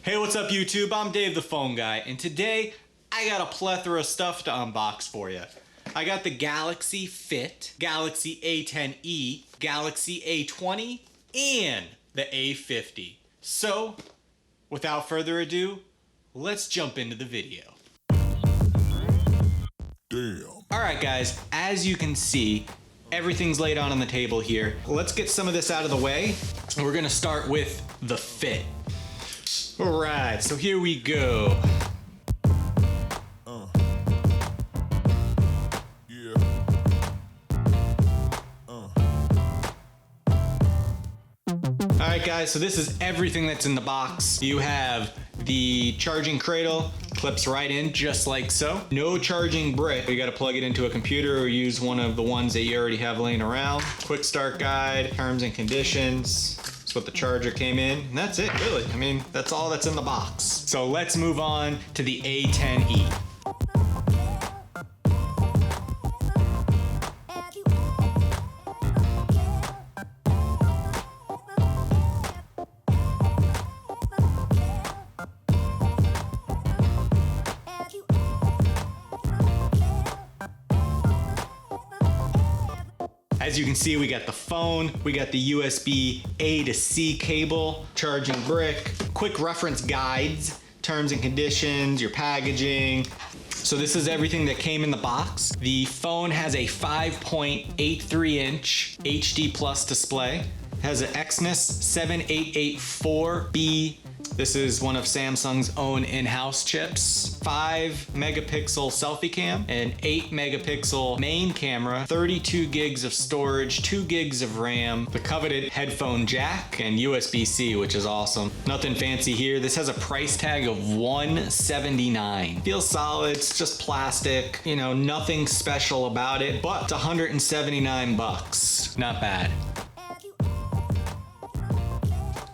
Hey, what's up YouTube? I'm Dave the Phone Guy, and today I got a plethora of stuff to unbox for you. I got the Galaxy Fit, Galaxy A10e, Galaxy A20, and the A50. So, without further ado, let's jump into the video. Damn. Alright guys, as you can see, everything's laid out on the table here. Let's get some of this out of the way. We're gonna start with the Fit. Alright, so here we go. Alright guys, so this is everything that's in the box. You have the charging cradle, clips right in just like so. No charging brick. You gotta plug it into a computer or use one of the ones that you already have laying around. Quick start guide, terms and conditions. That's what the charger came in. And that's it, really. I mean, that's all that's in the box. So let's move on to the A10e. As you can see, we got the phone, we got the USB A to C cable, charging brick, quick reference guides, terms and conditions, your packaging. So this is everything that came in the box. The phone has a 5.83 inch HD plus display. It has an Exynos 7884B. This is one of Samsung's own in-house chips. 5 megapixel selfie cam, an 8 megapixel main camera, 32 gigs of storage, 2 gigs of RAM, the coveted headphone jack, and USB-C, which is awesome. Nothing fancy here. This has a price tag of $179. Feels solid, it's just plastic, you know, nothing special about it, but it's 179 bucks. Not bad.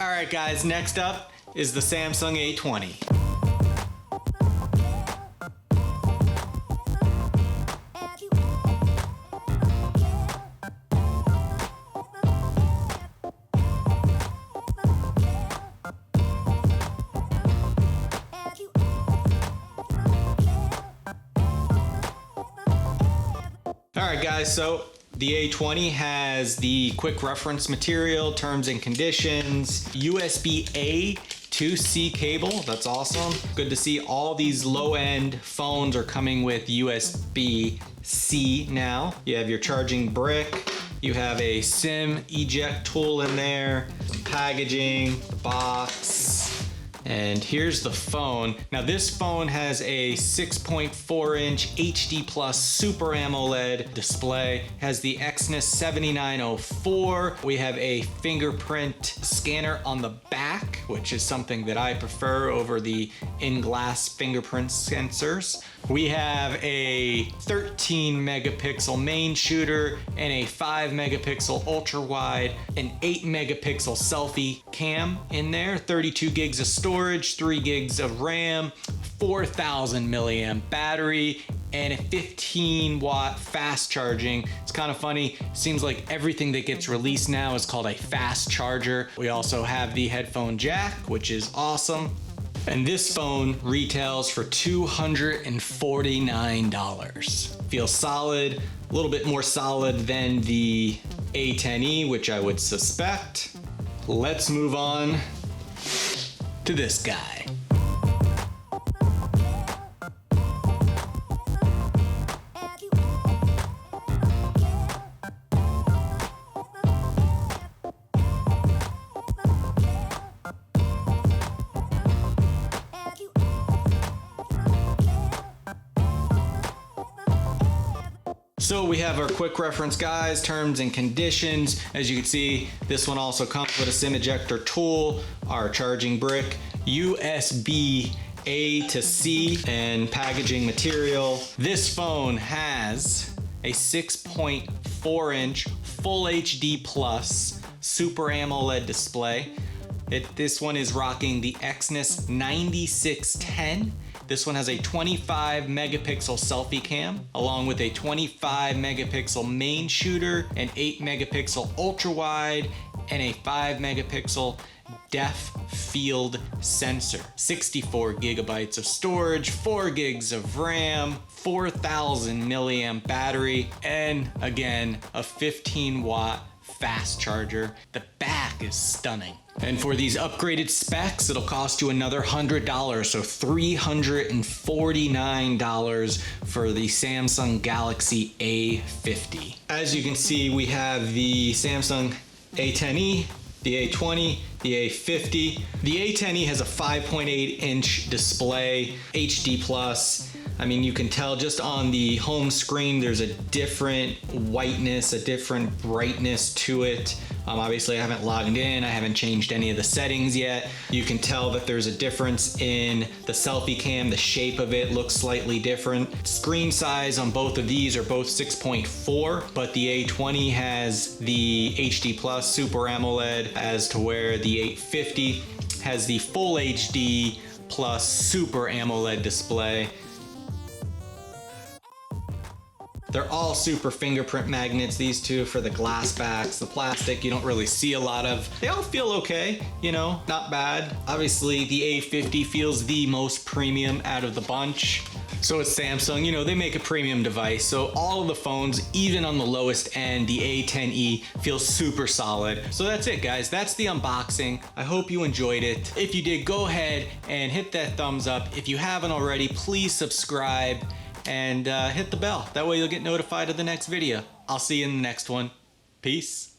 All right guys, next up is the Samsung A20. Alright guys, so the A20 has the quick reference material, terms and conditions, USB-A to C cable. That's awesome. Good to see all these low-end phones are coming with USB-C now. You have your charging brick. You have a SIM eject tool in there, some packaging, the box. And here's the phone. Now this phone has a 6.4 inch HD plus Super AMOLED display. Has the Exynos 7904. We have a fingerprint scanner on the back, which is something that I prefer over the in-glass fingerprint sensors. We have a 13 megapixel main shooter and a 5 megapixel ultra wide, an 8 megapixel selfie cam in there, 32 gigs of storage, 3 gigs of RAM, 4,000 milliamp battery, and a 15 watt fast charging. It's kind of funny. Seems like everything that gets released now is called a fast charger. We also have the headphone jack, which is awesome. And this phone retails for $249. Feels solid, a little bit more solid than the A10e, which I would suspect. Let's move on to this guy. So we have our quick reference guides, terms and conditions. As you can see, this one also comes with a SIM ejector tool, our charging brick, USB A to C, and packaging material. This phone has a 6.4 inch Full HD Plus Super AMOLED display. This one is rocking the Exynos 9610. This one has a 25 megapixel selfie cam, along with a 25 megapixel main shooter, an 8 megapixel ultra wide, and a 5 megapixel depth field sensor. 64 gigabytes of storage, 4 gigs of RAM, 4,000 milliamp battery, and again, a 15-watt fast charger. The back is stunning. And for these upgraded specs, it'll cost you another $100, so $349 for the Samsung Galaxy A50. As you can see, we have the Samsung A10e, the A20, the A50. The A10e has a 5.8 inch display, HD+. I mean, you can tell just on the home screen, there's a different whiteness, a different brightness to it. Obviously, I haven't logged in. I haven't changed any of the settings yet. You can tell that there's a difference in the selfie cam. The shape of it looks slightly different. Screen size on both of these are both 6.4, but the A20 has the HD+ Super AMOLED, as to where the A50 has the Full HD plus Super AMOLED display. They're all super fingerprint magnets, these two, for the glass backs. The plastic you don't really see a lot of. They all feel okay, you know, not bad. Obviously, the A50 feels the most premium out of the bunch. So it's Samsung, you know, they make a premium device. So all of the phones, even on the lowest end, the A10e feels super solid. So that's it, guys. That's the unboxing. I hope you enjoyed it. If you did, go ahead and hit that thumbs up. If you haven't already, please subscribe and hit the bell. That way you'll get notified of the next video. I'll see you in the next one. Peace.